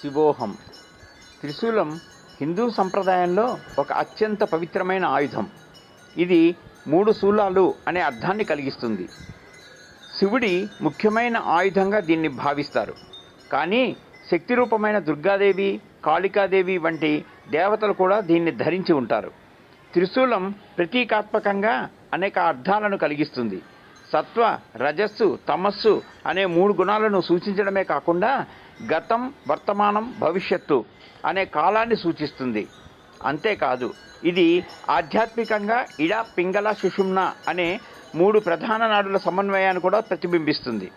శివోహం. త్రిశూలం హిందూ సంప్రదాయంలో ఒక అత్యంత పవిత్రమైన ఆయుధం. ఇది 3 శూలాలు అనే అర్థాన్ని కలిగిస్తుంది. శివుడి ముఖ్యమైన ఆయుధంగా దీన్ని భావిస్తారు. కానీ శక్తి రూపమైన దుర్గాదేవి, కాళికాదేవి వంటి దేవతలు కూడా దీన్ని ధరించి ఉంటారు. త్రిశూలం ప్రతీకాత్మకంగా అనేక అర్థాలను కలిగిస్తుంది. సత్వ, రజస్సు, తమస్సు అనే 3 గుణాలను సూచించడమే కాకుండా గతం, వర్తమానం, భవిష్యత్తు అనే కాలాన్ని సూచిస్తుంది. అంతేకాదు, ఇది ఆధ్యాత్మికంగా ఇడ, పింగళ, సుషుమ్న అనే 3 ప్రధాన నాడుల సమన్వయాన్ని కూడా ప్రతిబింబిస్తుంది.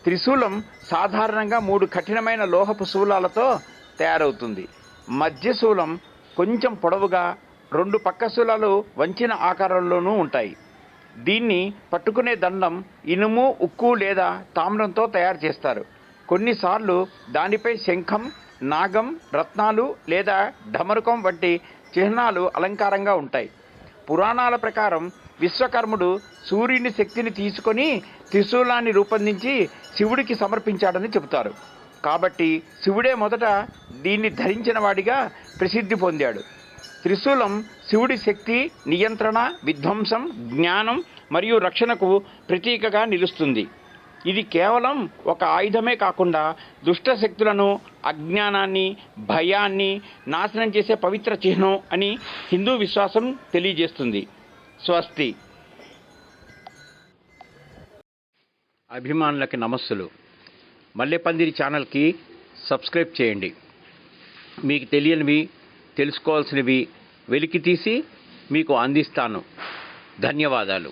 త్రిశూలం సాధారణంగా 3 కఠినమైన లోహపు శూలాలతో తయారవుతుంది. మధ్య శూలం కొంచెం పొడవుగా, 2 పక్క శూలాలు వంచిన ఆకారంలోనూ ఉంటాయి. దీన్ని పట్టుకునే దండం ఇనుము, ఉక్కు లేదా తామ్రంతో తయారు చేస్తారు. కొన్నిసార్లు దానిపై శంఖం, నాగం, రత్నాలు లేదా ఢమరుకం వంటి చిహ్నాలు అలంకారంగా ఉంటాయి. పురాణాల ప్రకారం విశ్వకర్ముడు సూర్యుని శక్తిని తీసుకొని త్రిశూలాన్ని రూపొందించి శివుడికి సమర్పించాడని చెబుతారు. కాబట్టి శివుడే మొదట దీన్ని ధరించిన వాడిగా ప్రసిద్ధి పొందాడు. త్రిశూలం శివుడి శక్తి, నియంత్రణ, విధ్వంసం, జ్ఞానం మరియు రక్షణకు ప్రతీకగా నిలుస్తుంది. ఇది కేవలం ఒక ఆయుధమే కాకుండా దుష్ట శక్తులను, అజ్ఞానాన్ని, భయాన్ని నాశనం చేసే పవిత్ర చిహ్నం అని హిందూ విశ్వాసం తెలియజేస్తుంది. స్వస్తి. అభిమానులకి నమస్సులు. మల్లెపందిరి ఛానల్కి సబ్స్క్రైబ్ చేయండి. మీకు తెలియనివి, తెలుసుకోవాల్సినవి వెలికి తీసి మీకు అందిస్తాను. ధన్యవాదాలు.